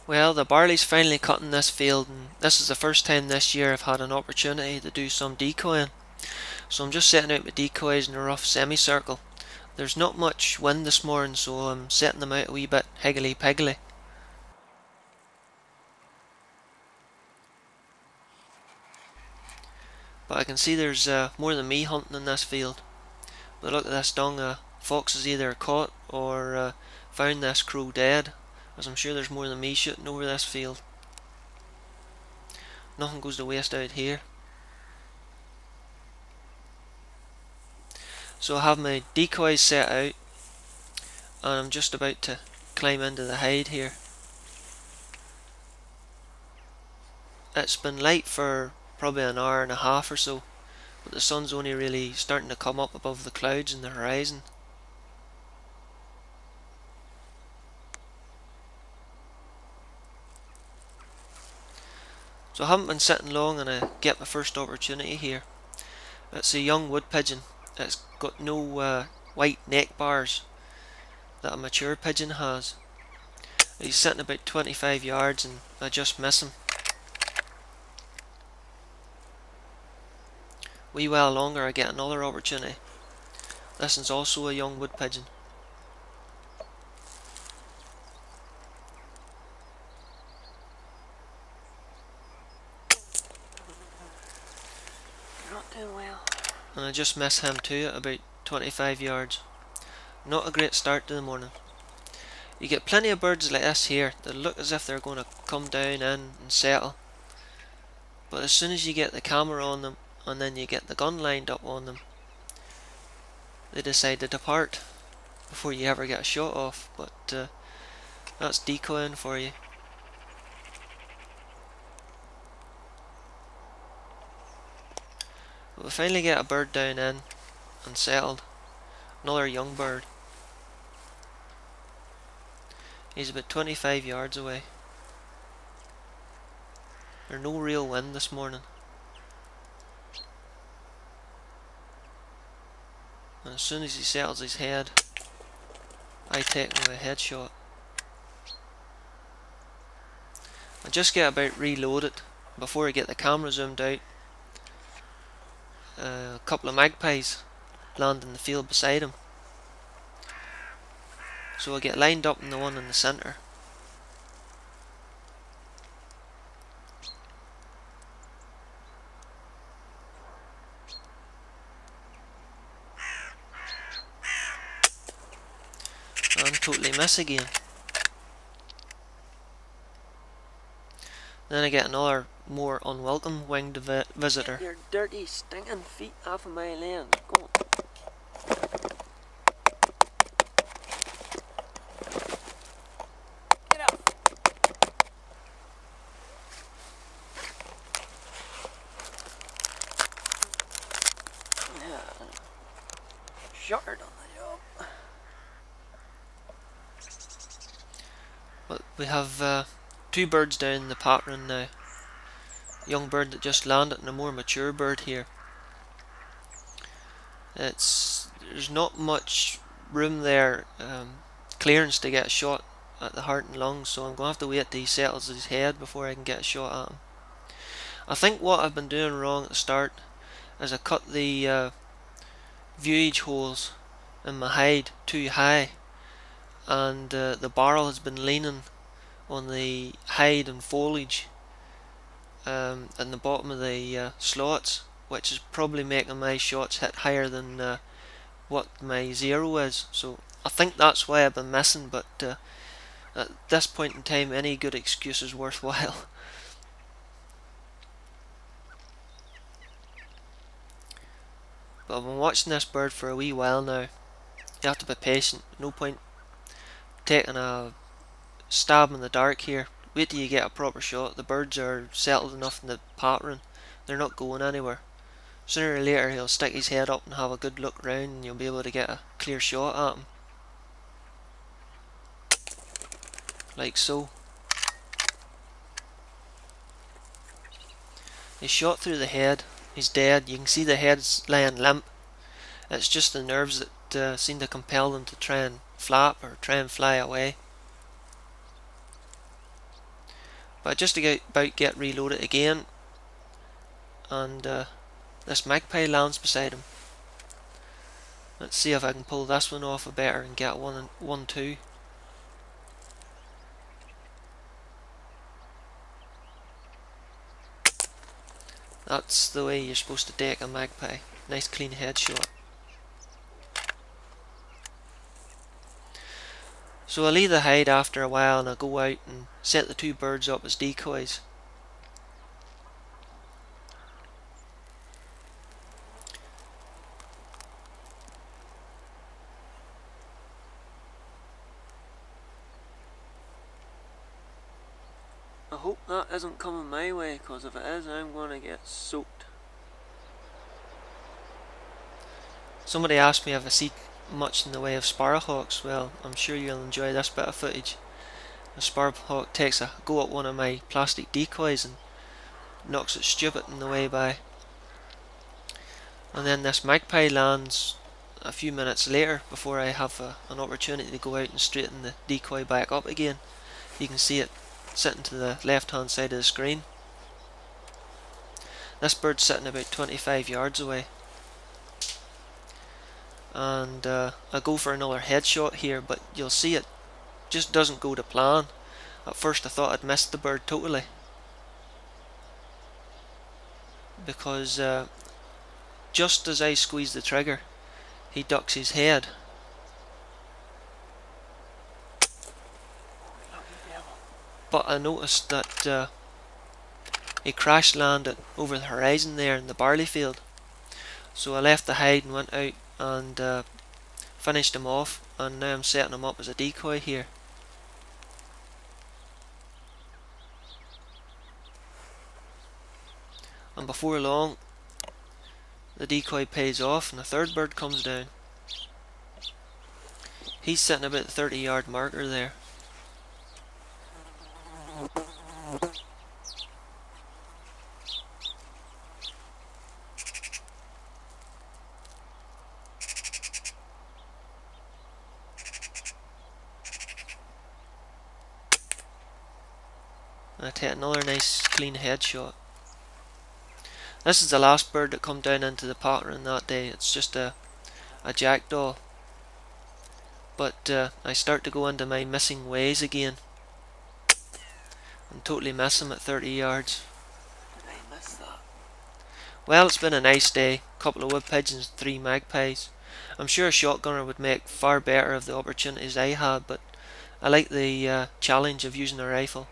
Well, the barley's finally cut in this field, and this is the first time this year I've had an opportunity to do some decoying. So I'm just setting out my decoys in a rough semicircle. There's not much wind this morning, so I'm setting them out a wee bit higgly-piggly. But I can see there's more than me hunting in this field. But look at this dung, fox has either caught or found this crow dead, as I'm sure there's more than me shooting over this field. Nothing goes to waste out here. So I have my decoys set out, and I'm just about to climb into the hide here. It's been light for probably an hour and a half or so, but the sun's only really starting to come up above the clouds in the horizon. So I haven't been sitting long and I get my first opportunity here. It's a young wood pigeon. It's got no white neck bars that a mature pigeon has. He's sitting about 25 yards and I just miss him. Wee while longer I get another opportunity. This is also a young wood pigeon. You're not doing well. And I just miss him too at about 25 yards. Not a great start to the morning. You get plenty of birds like this here that look as if they're going to come down in and settle. But as soon as you get the camera on them and then you get the gun lined up on them, they decide to depart before you ever get a shot off. But that's decoying for you. But we finally get a bird down in and settled. Another young bird. He's about 25 yards away. There's no real wind this morning. And as soon as he settles his head, I take him with a headshot. I just get about reloaded before I get the camera zoomed out. A couple of magpies land in the field beside him. So I get lined up in the one in the centre. And totally miss again. Then I get another more unwelcome winged visitor. Get your dirty, stinking feet off of my land. Go on. Get up. Yeah. Short on the job. But we have two birds down the pattern now. A young bird that just landed and a more mature bird here. There's not much room there, clearance to get a shot at the heart and lungs, so I'm going to have to wait till he settles his head before I can get a shot at him. I think what I've been doing wrong at the start is I cut the viewage holes in my hide too high, and the barrel has been leaning on the hide and foliage in the bottom of the slots, which is probably making my shots hit higher than what my zero is. So I think that's why I've been missing, but at this point in time any good excuse is worthwhile. But I've been watching this bird for a wee while now. You have to be patient. No point taking a stab in the dark here. Wait till you get a proper shot. The birds are settled enough in the pattern. They're not going anywhere. Sooner or later he'll stick his head up and have a good look round and you'll be able to get a clear shot at him. Like so. He's shot through the head. He's dead. You can see the head's lying limp. It's just the nerves that seem to compel them to try and flap or try and fly away. But just to get reloaded again, and this magpie lands beside him. Let's see if I can pull this one off a better and get 1-2. That's the way you're supposed to deck a magpie. Nice clean headshot. So I leave the hide after a while and I go out and set the two birds up as decoys. I hope that isn't coming my way, because if it is, I'm going to get soaked. Somebody asked me if I see much in the way of sparrowhawks. Well, I'm sure you'll enjoy this bit of footage. A sparrowhawk takes a go at one of my plastic decoys and knocks it stupid in the way by. And then this magpie lands a few minutes later before I have an opportunity to go out and straighten the decoy back up again. You can see it sitting to the left hand side of the screen. This bird's sitting about 25 yards away. And I go for another headshot here, but you'll see it just doesn't go to plan. At first I thought I'd missed the bird totally, because just as I squeeze the trigger, he ducks his head. But I noticed that he crash landed over the horizon there in the barley field. So I left the hide and went out and finished him off, and now I'm setting him up as a decoy here. And before long, the decoy pays off and the third bird comes down. He's sitting about the 30-yard marker there. And I take another nice clean headshot. This is the last bird that come down into the pattern that day. It's just a jackdaw. But I start to go into my missing ways again and totally miss him at 30 yards. Did I miss that? Well, it's been a nice day. Couple of wood pigeons, 3 magpies. I'm sure a shotgunner would make far better of the opportunities I had, but I like the challenge of using a rifle.